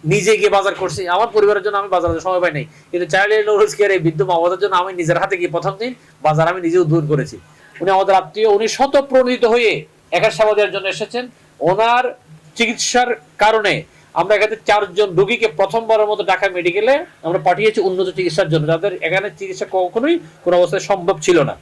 নিজে গিয়ে বাজার করছি, আমার পরিবারের জন্য আমি বাজারে সময় পাই নাই, কিন্তু চাইল্ড নুরুলস কেয়ার এই বৃদ্ধ মামাদের জন্য আমি নিজের হাতে গিয়ে প্রথম দিন বাজার আমি নিজে উদ্বোধন করেছি। উনি আমাদের আত্মীয়, উনি স্বতঃপ্রণোদিত হয়ে একার সেবা দেওয়ার জন্য এসেছেন। ওনার চিকিৎসার কারণে আমরা এখানে 4 জন রোগীকে প্রথমবারের মতো ঢাকা মেডিকেলে আমরা পাঠিয়েছি উন্নত চিকিৎসার জন্য, যাদের এখানে চিকিৎসা কখনোই কোনো অবস্থায় সম্ভব ছিল না।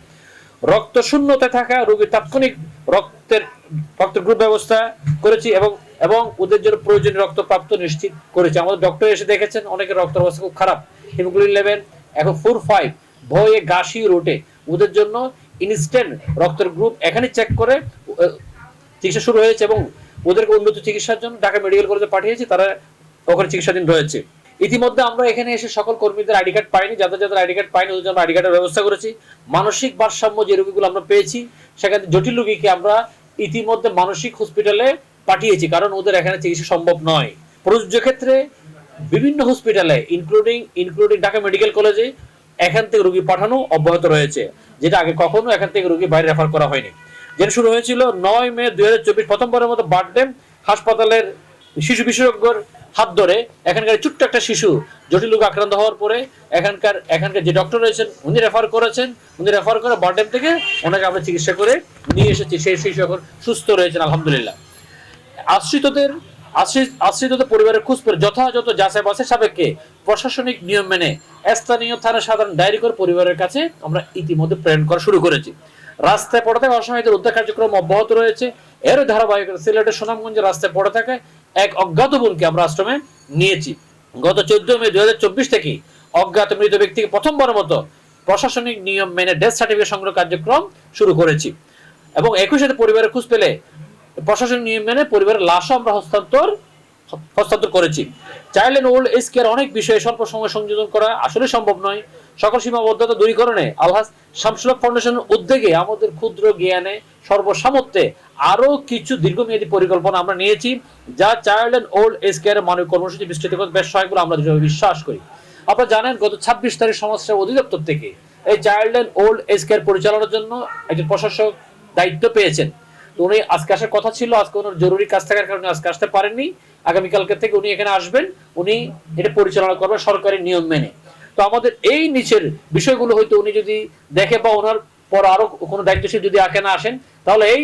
রক্ত শূন্যতায় থাকা রোগীর তাৎক্ষণিক রক্তের গ্রুপ ব্যবস্থা করেছি এবং এবং ওদের জন্য প্রয়োজনীয় রক্ত প্রাপ্ত নিশ্চিত করেছি। আমাদের ডক্টর এসে দেখেছেন অনেকের রক্তের অবস্থা খুব খারাপ, হিমোগ্লোবিন লেভেল এখন 4-5, ভয়ে গাছি রোটে, ওদের জন্য ইনস্ট্যান্ট রক্তের গ্রুপ এখানে চেক করে চিকিৎসা শুরু হয়েছে এবং ওদেরকে উন্নত চিকিৎসার জন্য ঢাকা মেডিকেল কলেজে পাঠিয়েছি, তারা ওখানে চিকিৎসাধীন রয়েছে। ইতিমধ্যে আমরা এখানে এসে সকল কর্মীদের আইডি কার্ড পাইনি, যাদের আইডি কার্ড পাইনি ওদের জন্য আইডি কার্ডের ব্যবস্থা করেছি। মানসিক ভারসাম্য যে রোগীগুলো আমরা পেয়েছি সেখানে জটিল রোগীকে আমরা ইতিমধ্যে মানসিক হসপিটালে পাঠিয়েছি, কারণ ওদের এখানে চিকিৎসা সম্ভব নয়। প্রযোজ্য ক্ষেত্রে বিভিন্ন হসপিটালে ইনক্লুডিং ঢাকা মেডিকেল কলেজে এখান থেকে রোগী পাঠানো অব্যাহত রয়েছে, যেটা আগে কখনো এখান থেকে রোগী বাইরে রেফার করা হয়নি। যেটা শুরু হয়েছিল 9 মে 2024 প্রথমবারের মতো বার্থডে হাসপাতালের শিশু বিশেষজ্ঞর হাত ধরে। এখানকার ছোট্ট একটা শিশু জটিল রোগে আক্রান্ত হওয়ার পরে এখানকার যে ডক্টর রয়েছেন উনি রেফার করে বার্থডে থেকে ওনাকে আমরা চিকিৎসা করে নিয়ে এসেছি। সেই শিশু এখন সুস্থ রয়েছেন আলহামদুলিল্লাহ। আশ্রিতদের পরিবারের খোঁজ পেয়ে যথাযথ যাচাই বাছাই সাপেক্ষে প্রশাসনিক নিয়ম মেনে স্থানীয় থানা সাধারণ ডায়েরি করে পরিবারের কাছে আমরা ইতিমধ্যে প্রেরণ করা শুরু করেছি। রাস্তায় পড়ে থাকা অসহায়দের উদ্ধার কার্যক্রম অব্যাহত রয়েছে। এর ধারাবাহিকতা সিলেটের সুনামগঞ্জে রাস্তায় পড়ে থাকা এক অজ্ঞাত বোনকে আমরা আশ্রমে নিয়েছি। গত 14 মে 2024 থেকে অজ্ঞাত মৃত ব্যক্তিকে প্রথমবারের মতো প্রশাসনিক নিয়ম মেনে ডেথ সার্টিফিকেট সংগ্রহ কার্যক্রম শুরু করেছি এবং একই সাথে পরিবারের খোঁজ পেলে প্রশাসনিক নিয়ম মেনে পরিবারের লাশও আমরা হস্তান্তর করেছি। Child and old age care অনেক বিষয়ে স্বল্প সময় সংযোজন করা আসলে সম্ভব নয়। সকল সীমাবদ্ধতা দূরীকরণে আলহাজ শামসুল হক ফাউন্ডেশনের উদ্যোগে আমাদের ক্ষুদ্র জ্ঞানে সর্বসামর্থ্যে আরো কিছু দীর্ঘমেয়াদী পরিকল্পনা আমরা নিয়েছি, যা চাইল্ড এন্ড ওল্ড এজ কেয়ারের মানবিক কর্মসূচি বিস্তৃত করতে বেশ সহায়ক বলে আমরা দৃঢ়ভাবে বিশ্বাস করি। আপনারা জানেন গত 26 তারিখ সমাজসেবা অধিদপ্তর থেকে এই child and old age care পরিচালনার জন্য একজন প্রশাসক দায়িত্ব পেয়েছেন। তো উনি আজকে আসার কথা ছিল, আজকে ওনার জরুরি কাজ থাকার কারণে আজকে আসতে পারেননি। আগামীকালকে থেকে উনি এখানে আসবেন, উনি এটা পরিচালনা করবেন সরকারি নিয়ম মেনে। তো আমাদের এই নিচের বিষয়গুলো হয়তো উনি যদি দেখে বা ওনার পর আরো কোনো দায়িত্বশীল যদি এখানে আসেন, তাহলে এই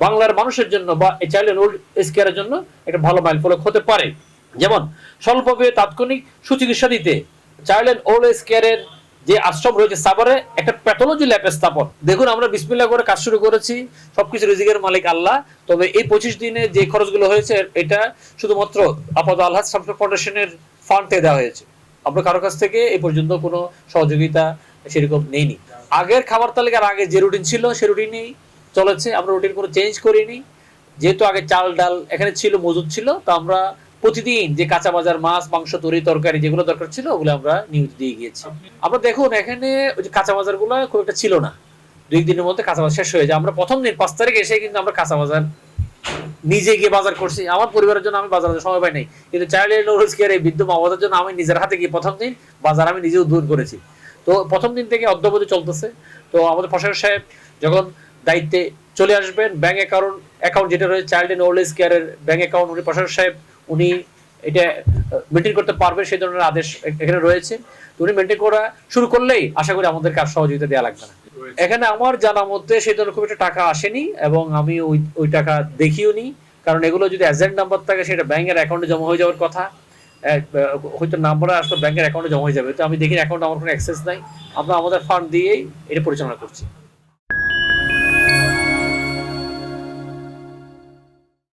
বাংলার মানুষের জন্য বা এই চাইল্ড এন্ড ওল্ড এজ কেয়ারের জন্য একটা ভালো মাইলফলক হতে পারে। যেমন স্বল্প ব্যয়ে তাৎক্ষণিক সুচিকিৎসা দিতে চাইল্ড এন্ড ওল্ড এজ কেয়ারের যে আশ্রম রয়েছে সাভারে একটা প্যাথোলজি ল্যাব স্থাপন। দেখুন আমরা বিসমিল্লাহ করে কাজ শুরু করেছি, সবকিছু রিজিকের মালিক আল্লাহ। তবে এই 25 দিনে যে খরচগুলো হয়েছে এটা শুধুমাত্র আপাতত আলহাজ শামসুল ফাউন্ডেশনের ফান্ডে দেওয়া হয়েছে। আমরা কারো কাছ থেকে এই পর্যন্ত কোনো সহযোগিতা সেরকম নেইনি। আগের খাবার তালিকার আগে যে রুটিন ছিল সে রুটিনেই চলেছে, আমরা রুটিন কোনো চেঞ্জ করিনি। যেহেতু আগে চাল ডাল এখানে ছিল, মজুদ ছিল, তো আমরা প্রতিদিন যে কাঁচা বাজার মাছ মাংস তরি তরকারি যেগুলো দরকার ছিল ওগুলো আমরা নিয়মিত দিয়ে গিয়েছি। আমরা দেখুন এখানে ওই যে কাঁচা বাজার গুলো খুব একটা ছিল না, 2 দিনের মধ্যে কাঁচা বাজার শেষ হয়ে যায়। আমরা প্রথম দিন 5 তারিখ এসে কিন্তু আমরা কাঁচা বাজার নিজে গিয়ে বাজার করছি, আমার পরিবারের জন্য আমি বাজারে সময় পাই নাই, কিন্তু চাইল্ড নুরুলস কেয়ার এই বৃদ্ধ মামাদের জন্য আমি নিজের হাতে গিয়ে প্রথম দিন বাজার আমি নিজে উদ্বোধন করেছি। তো প্রথম দিন থেকে অদ্যাবধি চলতেছে। তো আমাদের প্রশাসক সাহেব যখন দায়িত্বে চলে আসবেন, ব্যাংক অ্যাকাউন্ট যেটা রয়েছে চাইল্ড এন্ড ওল্ড এজ কেয়ারের ব্যাংক অ্যাকাউন্ট উনি প্রশাসক সাহেব উনি এটা মেনটেন করতে পারবে সেই ধরনের আদেশ এখানে রয়েছে। তো উনি মেনটেন করা শুরু করলেই আশা করি আমাদেরকে আর সহযোগিতা দেওয়া লাগবে না। এখানে আমার জানা মধ্যে সেই ধরনের খুব একটা টাকা আসেনি এবং আমি ওই টাকা দেখিও নি, কারণ এগুলো যদি এজেন্ট নাম্বার থাকে সেটা ব্যাংকের অ্যাকাউন্টে জমা হয়ে যাওয়ার কথা, হয়তো নাম্বার আসলে ব্যাংকের অ্যাকাউন্টে জমা হয়ে যাবে। তো আমি দেখি অ্যাকাউন্টে আমার কোনো অ্যাক্সেস নাই, আমরা আমাদের ফান্ড দিয়েই এটা পরিচালনা করছি।